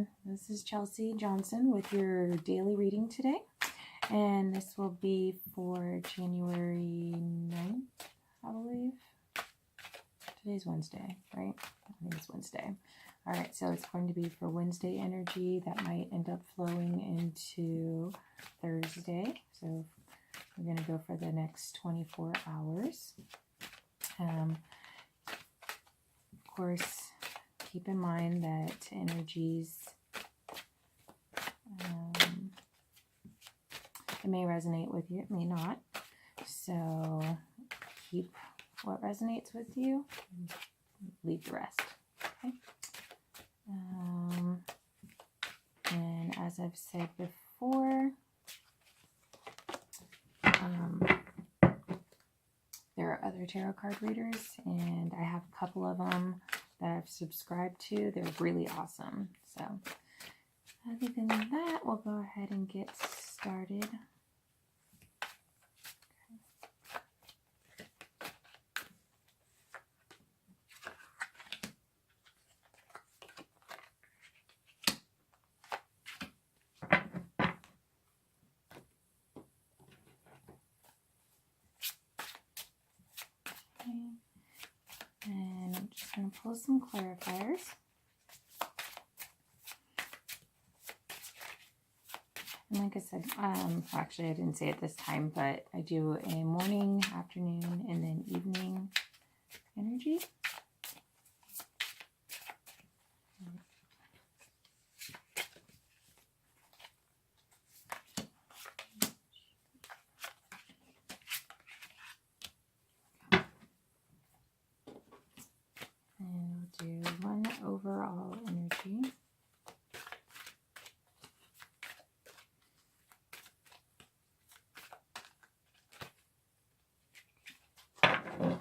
everyone. This is Chelsea Johnson with your daily reading today. And this will be for January 9th, I believe. Today's Wednesday, right? I think it's Wednesday. All right, so it's going to be for Wednesday energy that might end up flowing into Thursday. So we're going to go for the next 24 hours. Of course, keep in mind that energies, it may resonate with you, it may not. So keep what resonates with you, leave the rest. Okay. And as I've said before, there are other tarot card readers, and I have a couple of them that I've subscribed to. They're really awesome. So other than that, we'll go ahead and get started. And I'm just going to pull some clarifiers. And like I said, actually I didn't say it this time, but I do a morning, afternoon, and then evening energy. And we'll do one overall energy. And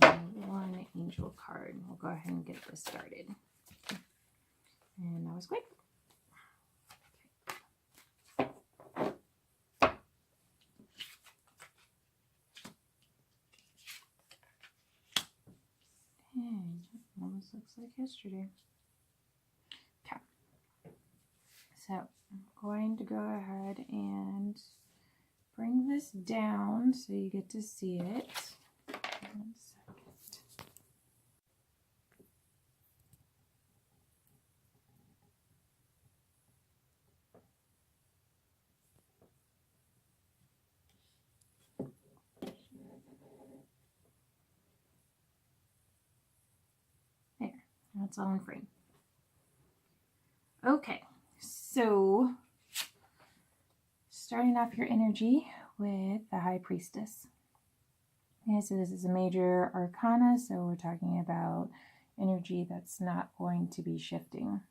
then one angel card. We'll go ahead and get this started. And that was quick. Almost looks like yesterday. Okay. So I'm going to go ahead and bring this down so you get to see it. 1 second. There, that's all in frame. Okay, so starting off your energy with the High Priestess. Okay, so this is a major arcana, so we're talking about energy that's not going to be shifting.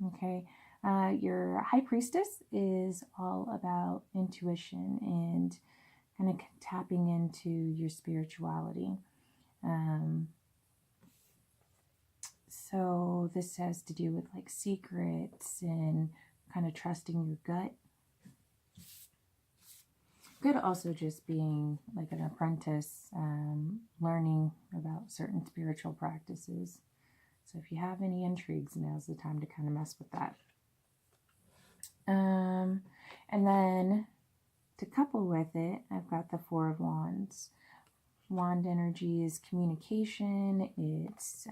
Okay, your High Priestess is all about intuition and kind of tapping into your spirituality. So this has to do with like secrets and kind of trusting your gut. Could also just being like an apprentice, learning about certain spiritual practices. So if you have any intrigues, now's the time to kind of mess with that. And then to couple with it, I've got the Four of Wands. Wand energy is communication, it's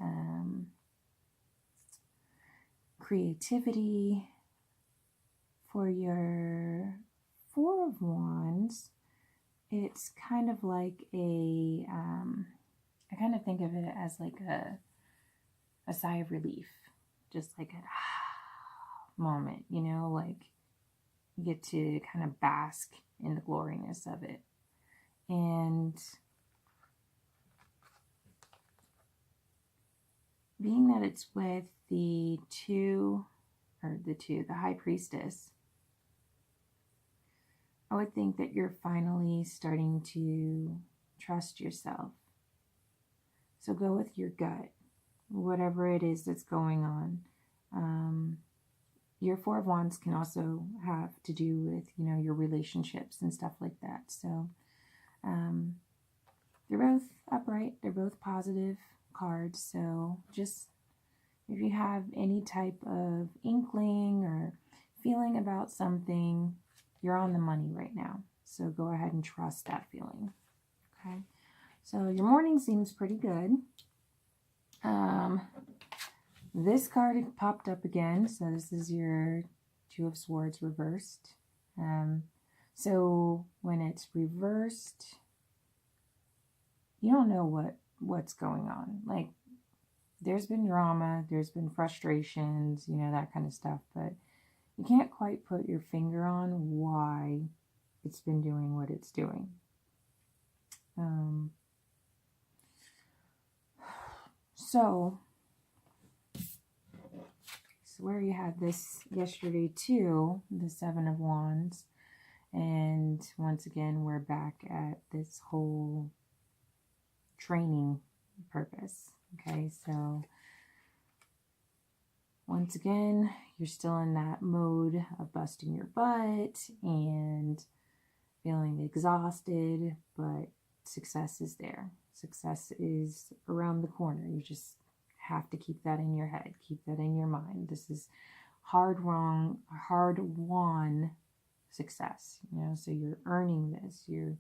creativity. For your Four of Wands, it's kind of like a, I kind of think of it as like a sigh of relief, just like a moment, you know, like you get to kind of bask in the gloriness of it. And being that it's with the High Priestess, I would think that you're finally starting to trust yourself. So go with your gut, whatever it is that's going on. Your Four of Wands can also have to do with, you know, your relationships and stuff like that. So they're both upright. They're both positive cards. So just if you have any type of inkling or feeling about something, you're on the money right now. So go ahead and trust that feeling. Okay. So your morning seems pretty good. This card popped up again. So this is your Two of Swords reversed. So when it's reversed, you don't know what's going on. Like, there's been drama, there's been frustrations, that kind of stuff, but you can't quite put your finger on why it's been doing what it's doing. So where you had this yesterday too, the Seven of Wands, and once again we're back at this whole training purpose. Okay, so once again, you're still in that mode of busting your butt and feeling exhausted, but success is there. Success is around the corner. You just have to keep that in your head, keep that in your mind. This is hard-won success, so you're earning this, you're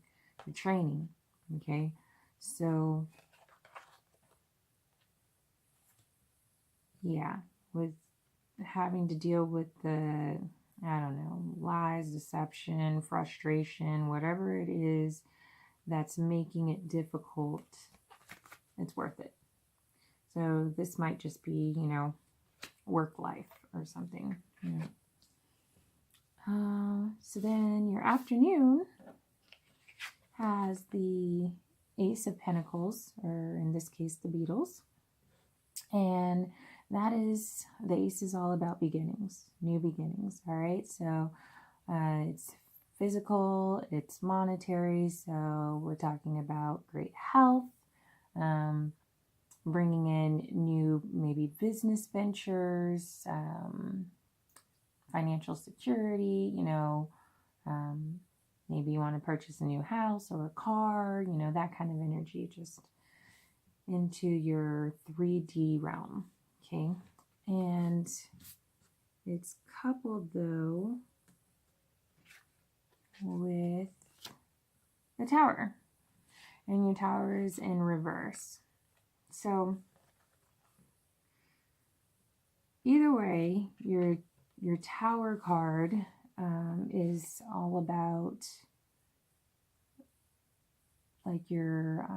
training. Okay, so yeah, with having to deal with the, I don't know, lies, deception, frustration, whatever it is that's making it difficult, it's worth it. So this might just be, work life or something. So then your afternoon has the Ace of Pentacles, or in this case, the Beetles. And that is, the Ace is all about beginnings, new beginnings, all right? So it's physical, it's monetary, so we're talking about great health, bringing in new, maybe business ventures, financial security, maybe you want to purchase a new house or a car, that kind of energy, just into your 3D realm. Okay, and it's coupled though with the Tower, and your Tower is in reverse. So either way, your Tower card is all about like your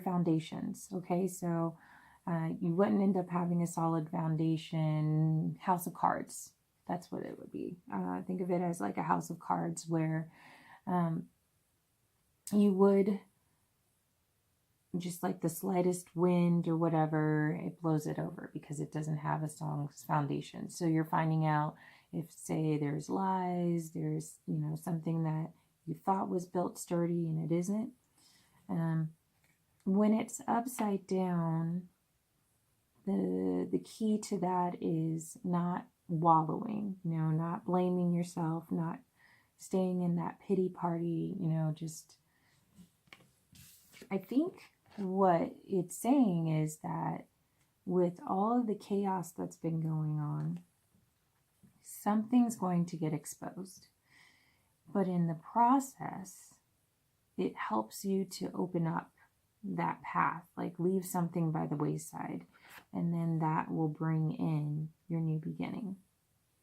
foundations. Okay, so you wouldn't end up having a solid foundation. House of Cards, that's what it would be. Think of it as like a house of cards where you would just like the slightest wind or whatever, it blows it over because it doesn't have a strong foundation. So you're finding out if, say, there's lies, there's, something that you thought was built sturdy and it isn't. When it's upside down, the key to that is not wallowing, not blaming yourself, not staying in that pity party, just, I think what it's saying is that with all of the chaos that's been going on, something's going to get exposed. But in the process, it helps you to open up that path, like leave something by the wayside, and then that will bring in your new beginning.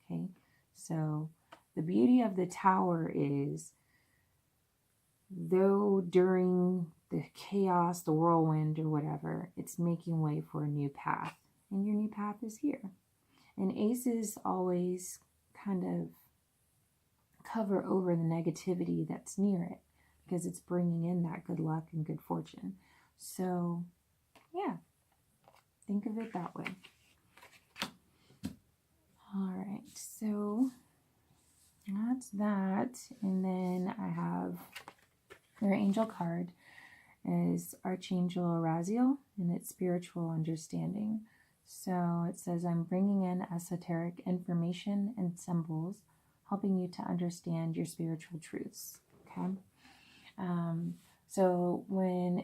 Okay, so the beauty of the Tower is, though during the chaos, the whirlwind or whatever, it's making way for a new path, and your new path is here. And aces always kind of cover over the negativity that's near it because it's bringing in that good luck and good fortune. So yeah, think of it that way. All right, so that's that. And then I have your angel card is Archangel Araziel, and it's spiritual understanding. So it says, I'm bringing in esoteric information and symbols, helping you to understand your spiritual truths. Okay. So when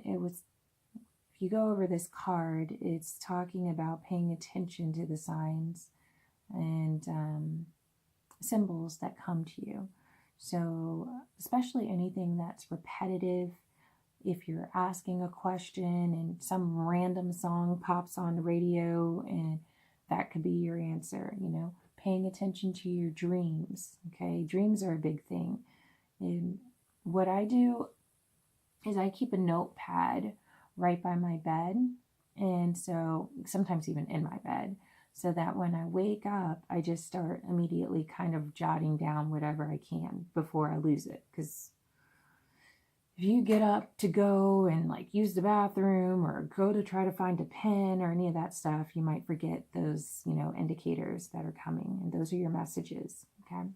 if you go over this card, it's talking about paying attention to the signs and symbols that come to you. So especially anything that's repetitive, if you're asking a question and some random song pops on the radio, and that could be your answer, paying attention to your dreams. Okay, dreams are a big thing. And what I do is I keep a notepad right by my bed, and so sometimes even in my bed, so that when I wake up, I just start immediately kind of jotting down whatever I can before I lose it. Because if you get up to go and like use the bathroom or go to try to find a pen or any of that stuff, you might forget those, indicators that are coming, and those are your messages. Okay.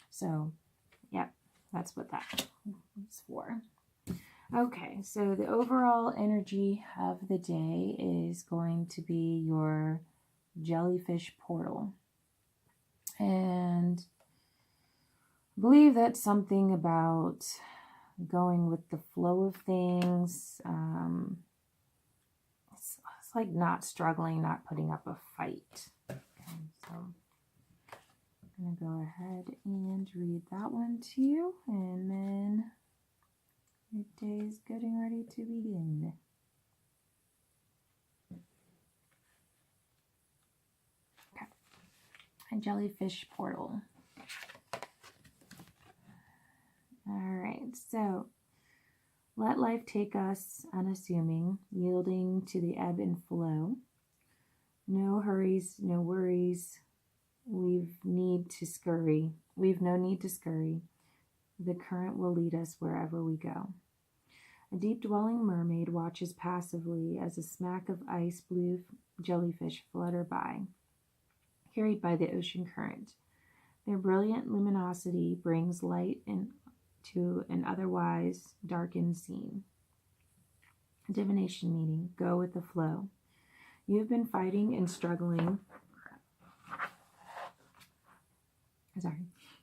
So yeah, that's what that is for. Okay, so the overall energy of the day is going to be your jellyfish portal. And I believe that's something about going with the flow of things. It's like not struggling, not putting up a fight. Okay, so I'm going to go ahead and read that one to you, and then your day is getting ready to begin. Okay. A jellyfish portal. All right, so let life take us unassuming, yielding to the ebb and flow. No hurries, no worries. We've no need to scurry. The current will lead us wherever we go. A deep-dwelling mermaid watches passively as a smack of ice blue jellyfish flutter by, carried by the ocean current. Their brilliant luminosity brings light into an otherwise darkened scene. Divination meeting. Go with the flow. You have been fighting and struggling.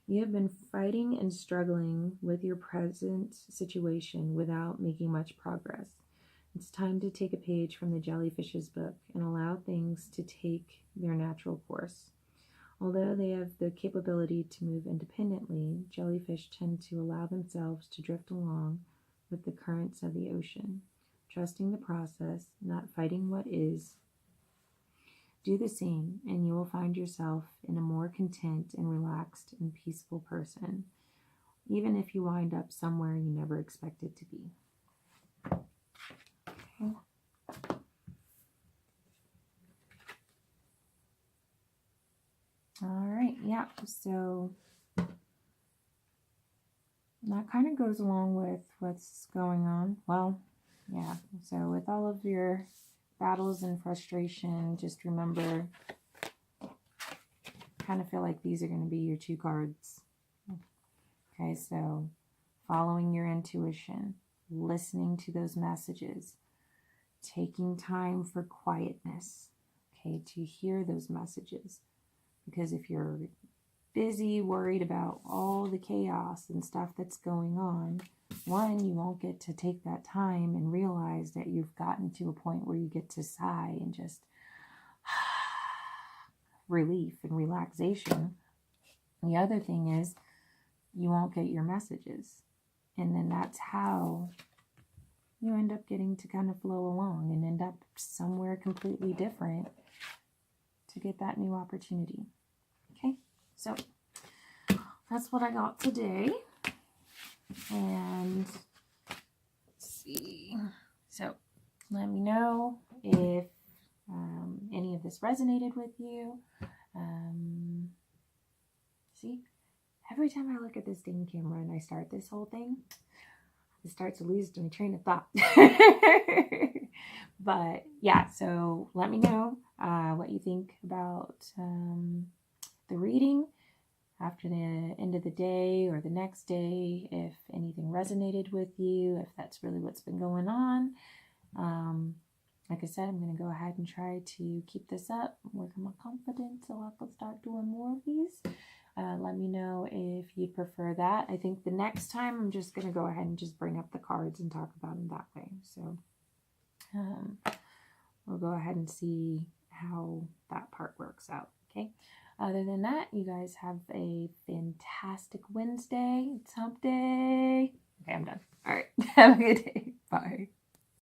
You have been fighting and struggling with your present situation without making much progress. It's time to take a page from the jellyfish's book and allow things to take their natural course. Although they have the capability to move independently, jellyfish tend to allow themselves to drift along with the currents of the ocean, trusting the process, not fighting what is. Do the same, and you will find yourself in a more content and relaxed and peaceful person, even if you wind up somewhere you never expected to be. Okay. All right, yeah, so that kind of goes along with what's going on. Well, yeah, so with all of your battles and frustration, just remember, kind of feel like these are going to be your two cards. Okay, so following your intuition, listening to those messages, taking time for quietness, okay, to hear those messages. Because if you're busy, worried about all the chaos and stuff that's going on, one, you won't get to take that time and realize that you've gotten to a point where you get to sigh and just relief and relaxation. The other thing is you won't get your messages. And then that's how you end up getting to kind of flow along and end up somewhere completely different to get that new opportunity. Okay, so that's what I got today. And let's see. So let me know if any of this resonated with you. See, every time I look at this dang camera and I start this whole thing, it starts to lose my train of thought. But yeah, so let me know what you think about the reading after the end of the day or the next day, if anything resonated with you, if that's really what's been going on. Like I said, I'm going to go ahead and try to keep this up, work on my confidence so I can start doing more of these. Let me know if you'd prefer that. I think the next time I'm just going to go ahead and just bring up the cards and talk about them that way. So we'll go ahead and see how that part works out. Okay. Other than that, you guys have a fantastic Wednesday. It's hump day. Okay, I'm done. All right. Have a good day.